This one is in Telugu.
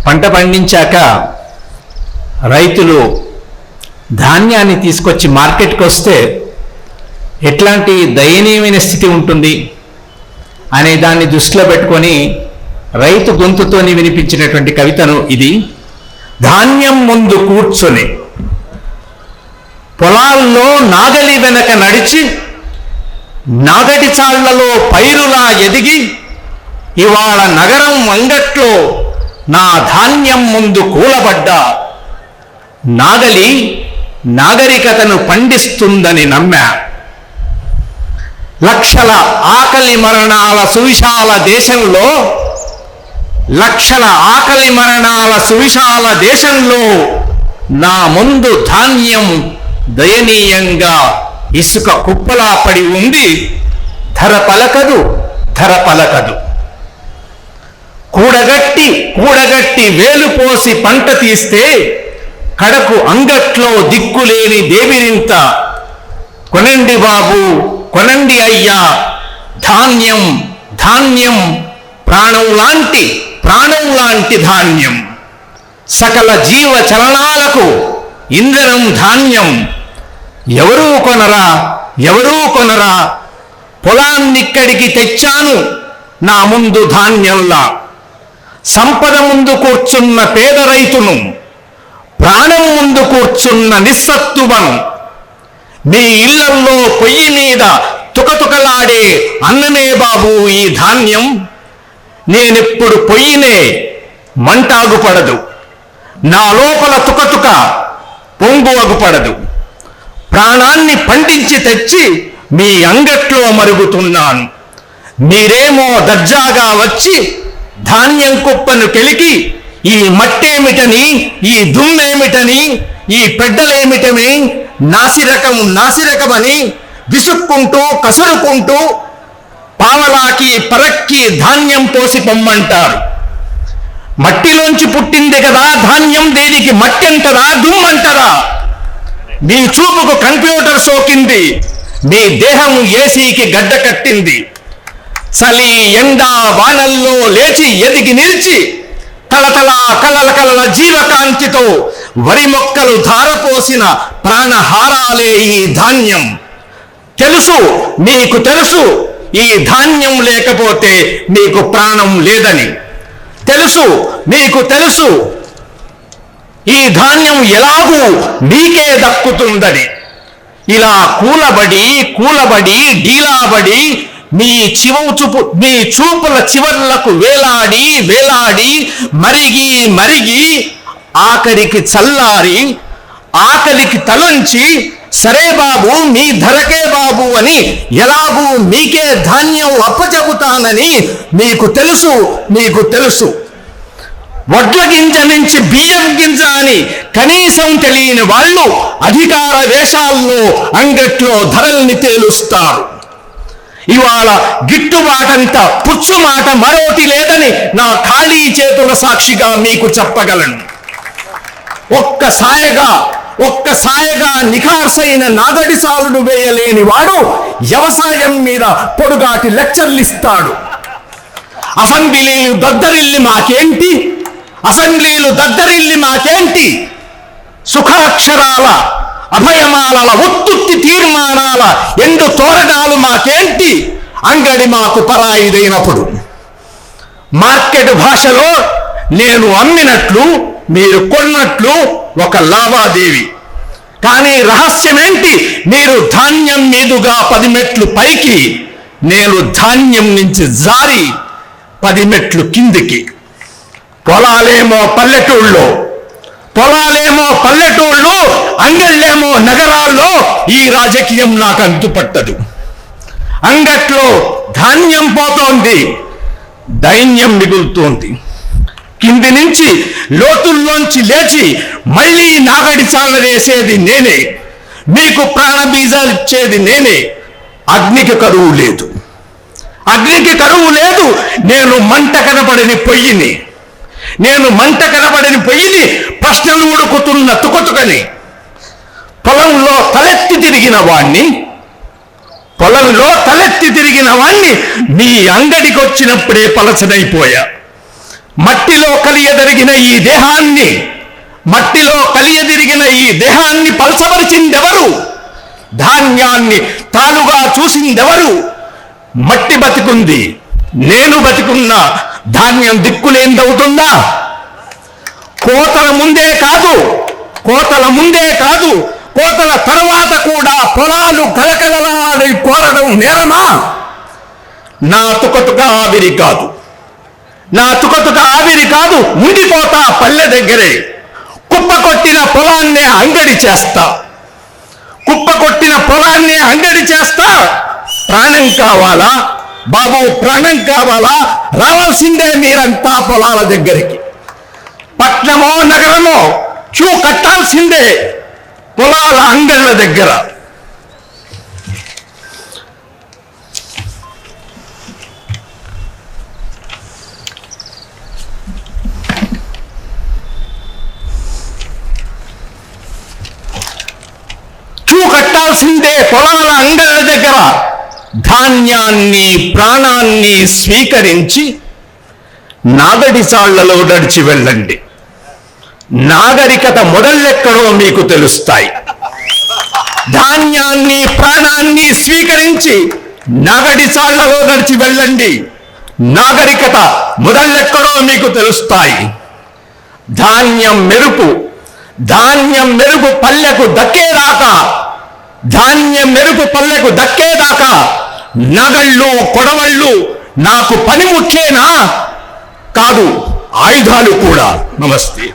పంట పండించాక రైతులు ధాన్యాన్ని తీసుకొచ్చి మార్కెట్కి వస్తే ఎట్లాంటి దయనీయమైన స్థితి ఉంటుంది అనే దాన్ని దృష్టిలో పెట్టుకొని రైతు గొంతుతోని వినిపించినటువంటి కవితను ఇది. ధాన్యం ముందు కూర్చొని పొలాల్లో నాగలి వెనక నడిచి నాగటి చాళ్లలో పైరులా ఎదిగి ఇవాళ నగరం అంగట్లో నా ధాన్యం ముందు కూలబడ్డా నాగలి నాగరికతను పండిస్తుందని నమ్మా. లక్షల ఆకలి మరణాల సువిశాల దేశంలో నా ముందు ధాన్యం దయనీయంగా ఇసుక కుప్పలా పడి ఉంది. ధర పలకదు. కూడగట్టి వేలు పోసి పంట తీస్తే కడకు అంగట్లో దిక్కులేని దేవిరింత. కొనండి బాబు, కొనండి అయ్యా, ధాన్యం ప్రాణం లాంటి ధాన్యం. సకల జీవ చలనాలకు ఇంధనం ధాన్యం. ఎవరూ కొనరా పొలాన్నిక్కడికి తెచ్చాను నా ముందు ధాన్యంలా. సంపద ముందు కూర్చున్న పేద రైతును, ప్రాణం ముందు కూర్చున్న నిస్సత్తువను, మీ ఇళ్లల్లో పొయ్యి మీద తుకతుకలాడే అన్నమే బాబు ఈ ధాన్యం. నేనెప్పుడు పొయ్యినే మంట అగుపడదు, నా లోపల తుకతుక పొంగు అగుపడదు. ప్రాణాన్ని పండించి తెచ్చి మీ అంగట్లో మరుగుతున్నాను. మీరేమో దర్జాగా వచ్చి ధాన్యం కుప్పను కెలికి ఈ మట్టేమిటని, ఈ దుమ్మేమిటని, ఈ పెడ్డలేమిటని, నాసిరకమని విసుక్కుంటూ కసురుకుంటూ పావలాకి పరక్కి ధాన్యం పోసి పొమ్మంటారు. మట్టిలోంచి పుట్టింది కదా ధాన్యం, దేనికి మట్టి అంటారా, దుమ్మంటారా? మీ చూపుకు కంప్యూటర్ సోకింది, మీ దేహం ఏసీకి గడ్డ కట్టింది. చలి ఎండ వానల్లో లేచి ఎదిగి నిలిచి కలల జీవకాంతితో వరి మొక్కలు ధారపోసిన ప్రాణహారాలే ఈ ధాన్యం. మీకు తెలుసు ఈ ధాన్యం లేకపోతే మీకు ప్రాణం లేదని. మీకు తెలుసు ఈ ధాన్యం ఎలాగూ మీకే దక్కుతుందని. ఇలా కూలబడి డీలాబడి మీ చూపుల చివర్లకు వేలాడి మరిగి ఆఖరికి చల్లారి ఆకలికి తలొంచి సరే బాబు మీ ధరకే బాబు అని ఎలాగూ మీకే ధాన్యం అప్పచెబుతానని మీకు తెలుసు. వడ్ల గింజ నుంచి బియ్యం గింజ అని కనీసం తెలియని వాళ్ళు అధికార వేషాల్లో అంగట్లో ధరల్ని తేలుస్తారు. ఇవాళ గిట్టుబాటంత పుచ్చు మాట మరోటి లేదని నా ఖాళీ చేతుల సాక్షిగా మీకు చెప్పగలను. ఒక్కసాయగా నిఖార్సైన నాగడి సాలుడు వేయలేని వాడు వ్యవసాయం మీద పొడుగాటి లెక్చర్లిస్తాడు. అసెంబ్లీలు దద్దరిల్లి మాకేంటి, సుఖాక్షరాల అభయమాలల ఒత్తుత్తి తీర్మానాల ఎండు తోరణాలు మాకేంటి, అంగడి మాకు పరాయిదైనప్పుడు. మార్కెట్ భాషలో నేను అమ్మినట్లు మీరు కొన్నట్లు ఒక లావాదేవి. కానీ రహస్యమేంటి, మీరు ధాన్యం మీదుగా 10 మెట్లు పైకి, నేను ధాన్యం నుంచి జారి 10 మెట్లు కిందికి. పొలాలేమో పల్లెటూళ్ళు, అంగళ్ళేమో నగరాల్లో. ఈ రాజకీయం నాకు అంతుపట్టదు. అంగట్లో ధాన్యం పోతోంది, దైన్యం మిగులుతోంది. కింది నుంచి లోతుల్లోంచి లేచి మళ్ళీ నాగడి చాలవేసేది నేనే, మీకు ప్రాణబీజాలిచ్చేది నేనే. అగ్నికి కరువు లేదు. నేను మంట కనబడని పొయ్యిని, ప్రశ్నలు ఉడుకుతున్న తుకతుకని. పొలంలో తలెత్తి తిరిగిన వాణ్ణి మీ అంగడికి వచ్చినప్పుడే పలచనైపోయా. మట్టిలో కలియదరిగిన ఈ దేహాన్ని పలసపరిచిందెవరు? ధాన్యాన్ని తాలుగా చూసిందెవరు? మట్టి బతికుంది, నేను బతికున్నా ధాన్యం దిక్కులేందవుతుందా? కోతల ముందే కాదు కోతల తర్వాత కూడా పొలాలు కలకలలాడి కోరడం నేరమా? నా తుకతుక ఆవిరి కాదు ఉండిపోతా పల్లె దగ్గరే. కుప్పకొట్టిన పొలాన్నే అంగడి చేస్తా. ప్రాణం కావాలా బాబు, ప్రాణం కావాలా? రావాల్సిందే మీరంతా పొలాల దగ్గరికి. పట్నమో నగరమో క్యూ కట్టాల్సిందే పొలాల అంగళ్ళ దగ్గర. పొలాల అంగళ్ళ దగ్గర ధాన్యాన్ని ప్రాణాన్ని స్వీకరించి నాగడి చాళ్లలో నడిచి వెళ్ళండి. నాగరికత మొదళ్ళెక్కడో మీకు తెలుస్తాయి. ధాన్యాన్ని ప్రాణాన్ని స్వీకరించి నాగడి చాళ్లలో నడిచి వెళ్ళండి. నాగరికత మొదళ్ళెక్కడో మీకు తెలుస్తాయి. ధాన్యం మెరుపు పల్లెకు దక్కేదాకా నగళ్ళు కొడవళ్ళు నాకు పని ముఖ్యేనా? కాదు, ఆయుధాలు కూడా. నమస్తే.